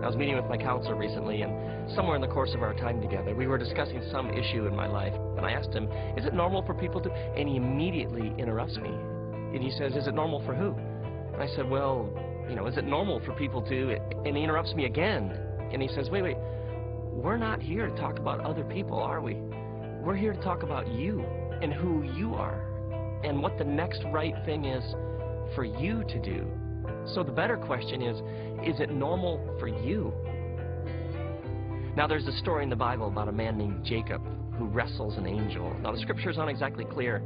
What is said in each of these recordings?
I was meeting with my counselor recently, and somewhere in the course of our time together, we were discussing some issue in my life, and I asked him, is it normal for people to... And he immediately interrupts me, and he says, is it normal for who? And I said, well, you know, is it normal for people to... And he interrupts me again, and he says, wait, we're not here to talk about other people, are we? We're here to talk about you and who you are and what the next right thing is for you to do. So the better question is it normal for you? Now there's a story in the Bible about a man named Jacob who wrestles an angel. Now the scriptures aren't exactly clear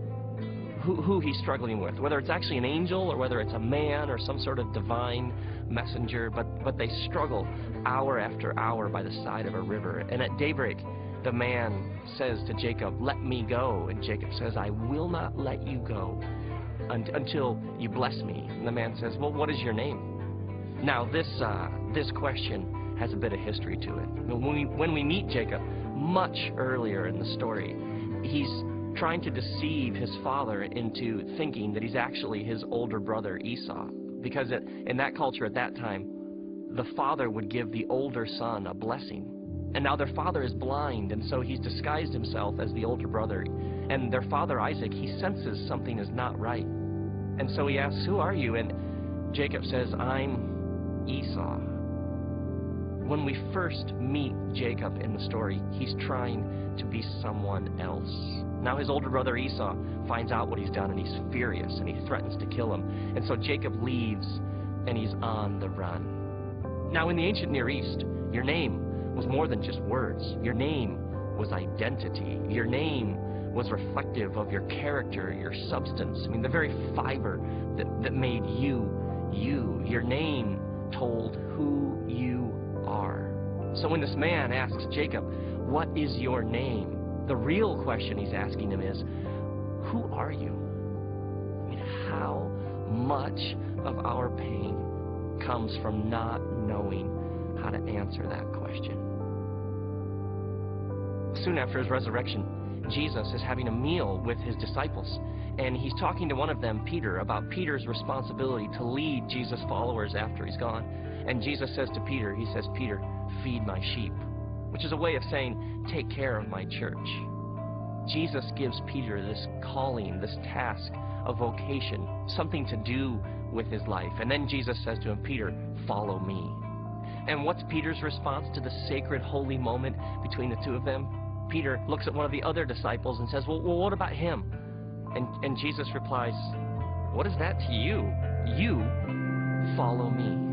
who he's struggling with, whether it's actually an angel or whether it's a man or some sort of divine messenger, but they struggle hour after hour by the side of a river. And at daybreak, the man says to Jacob, let me go. And Jacob says, I will not let you go until you bless me. And the man says, well, what is your name? Now this question has a bit of history to it. When we meet Jacob much earlier in the story, he's trying to deceive his father into thinking that he's actually his older brother Esau. Because in that culture at that time, the father would give the older son a blessing. And now their father is blind, and so he's disguised himself as the older brother. And their father Isaac, he senses something is not right. And so he asks, who are you? And Jacob says, I'm Esau. When we first meet Jacob in the story, he's trying to be someone else. Now his older brother Esau finds out what he's done, and he's furious, and he threatens to kill him. And so Jacob leaves, and he's on the run. Now in the ancient Near East, your name was more than just words. Your name was identity. Your name was reflective of your character, your substance. I mean, the very fiber that made you, you. Your name told who you are. So when this man asks Jacob, what is your name? The real question he's asking him is, who are you? I mean, how much of our pain comes from not knowing how to answer that question? Soon after his resurrection, Jesus is having a meal with his disciples, and he's talking to one of them, Peter, about Peter's responsibility to lead Jesus' followers after he's gone. And Jesus says to Peter, he says, Peter, feed my sheep, which is a way of saying, take care of my church. Jesus gives Peter this calling, this task, a vocation, something to do with his life. And then Jesus says to him, Peter, follow me. And what's Peter's response to the sacred, holy moment between the two of them? Peter looks at one of the other disciples and says, well, what about him? And Jesus replies, what is that to you? You follow me.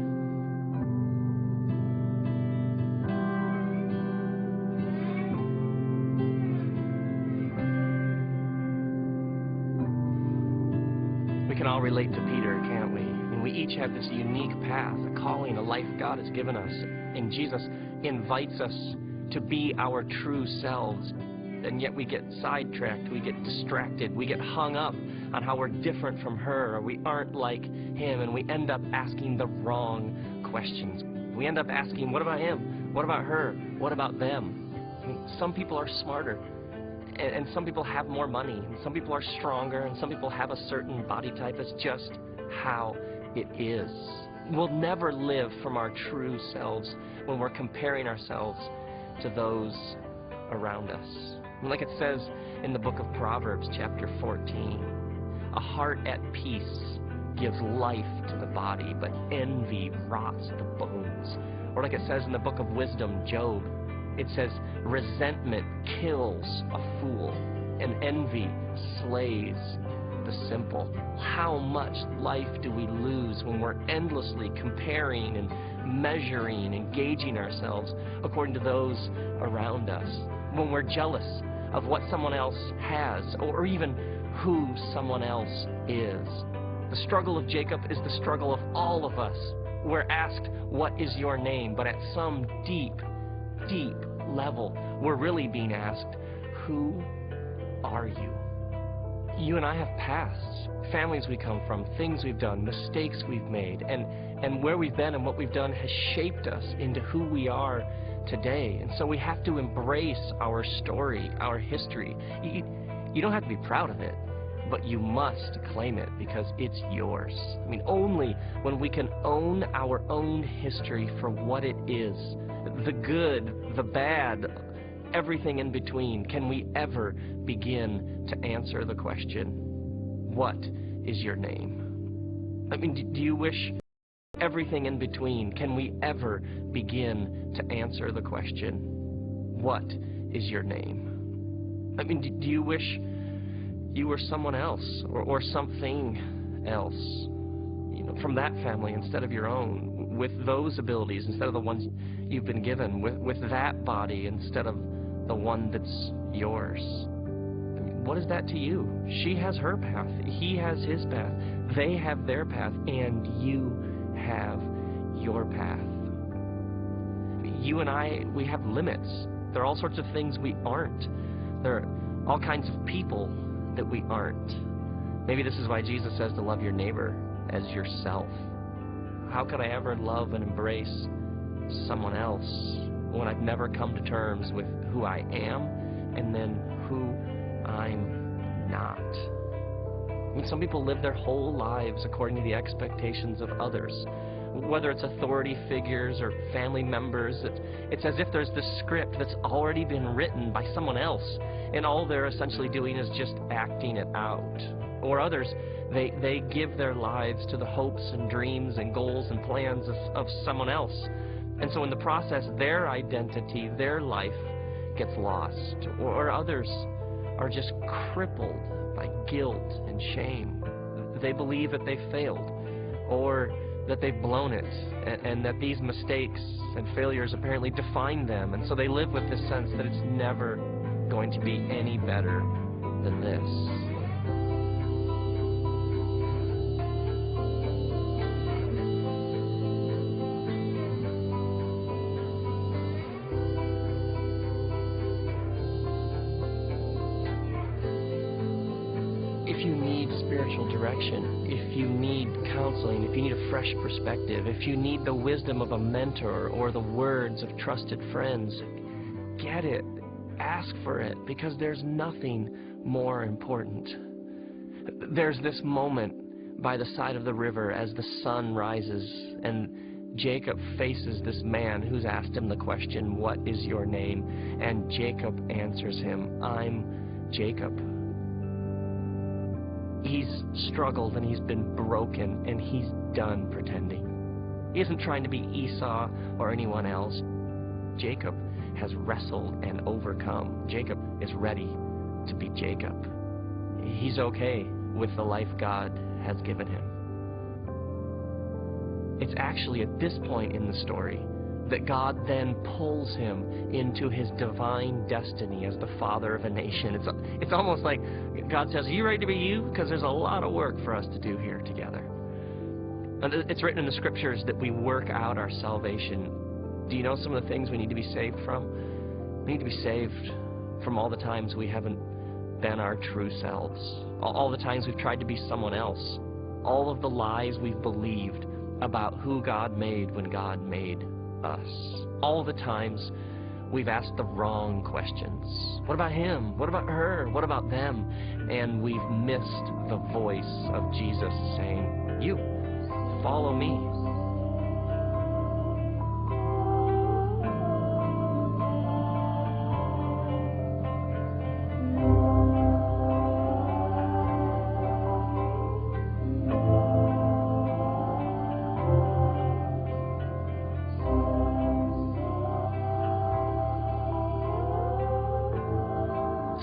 We can all relate to Peter, can't we? And we each have this unique path, a calling, a life God has given us. And Jesus invites us to be our true selves. And yet we get sidetracked, we get distracted, we get hung up on how we're different from her, or we aren't like him, and we end up asking the wrong questions. We end up asking, what about him? What about her? What about them? I mean, some people are smarter, and some people have more money, and some people are stronger, and some people have a certain body type. It's just how it is. We'll never live from our true selves when we're comparing ourselves to those around us. And like it says in the book of Proverbs, chapter 14, a heart at peace gives life to the body, but envy rots the bones. Or like it says in the book of Wisdom, Job, it says, resentment kills a fool, and envy slays the simple. How much life do we lose when we're endlessly comparing and measuring and gauging ourselves according to those around us? When we're jealous of what someone else has, or even who someone else is. The struggle of Jacob is the struggle of all of us. We're asked, what is your name? But at some deep, deep level, we're really being asked, who are you? You and I have pasts, families we come from, things we've done, mistakes we've made, and where we've been and what we've done has shaped us into who we are today. And so we have to embrace our story, our history. You don't have to be proud of it, but you must claim it because it's yours. I mean, only when we can own our own history for what it is, the good, the bad, everything in between, can we ever begin to answer the question, what is your name? I mean, do you wish everything in between, can we ever begin to answer the question, what is your name? I mean, do you wish you were someone else or something else, you know, from that family instead of your own, with those abilities instead of the ones you've been given, with that body instead of the one that's yours? I mean, what is that to you? She has her path, he has his path, they have their path, and you have your path. You and I, we have limits. There are all sorts of things we aren't. There are all kinds of people that we aren't. Maybe this is why Jesus says to love your neighbor as yourself. How could I ever love and embrace someone else when I've never come to terms with who I am and then who I'm not? I mean, some people live their whole lives according to the expectations of others, whether it's authority figures or family members. It's as if there's this script that's already been written by someone else, and all they're essentially doing is just acting it out. Or others, they give their lives to the hopes and dreams and goals and plans of someone else. And so in the process, their identity, their life gets lost. Or others are just crippled by guilt and shame. They believe that they failed, or that they've blown it, and that these mistakes and failures apparently define them, and so they live with this sense that it's never going to be any better than this. If you need spiritual direction, if you need counseling, if you need a fresh perspective, if you need the wisdom of a mentor or the words of trusted friends, get it. Ask for it, because there's nothing more important. There's this moment by the side of the river as the sun rises and Jacob faces this man who's asked him the question, what is your name? And Jacob answers him, I'm Jacob. He's struggled and he's been broken and he's done pretending. He isn't trying to be Esau or anyone else. Jacob has wrestled and overcome. Jacob is ready to be Jacob. He's okay with the life God has given him. It's actually at this point in the story that God then pulls him into his divine destiny as the father of a nation. It's almost like God says, are you ready to be you? Because there's a lot of work for us to do here together. And it's written in the scriptures that we work out our salvation. Do you know some of the things we need to be saved from? We need to be saved from all the times we haven't been our true selves, all the times we've tried to be someone else, all of the lies we've believed about who God made when God made us, all the times we've asked the wrong questions. What about him? What about her? What about them? And we've missed the voice of Jesus saying, you, follow me.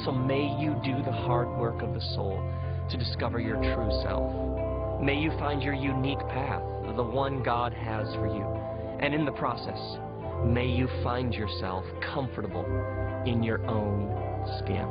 So may you do the hard work of the soul to discover your true self. May you find your unique path, the one God has for you. And in the process, may you find yourself comfortable in your own skin.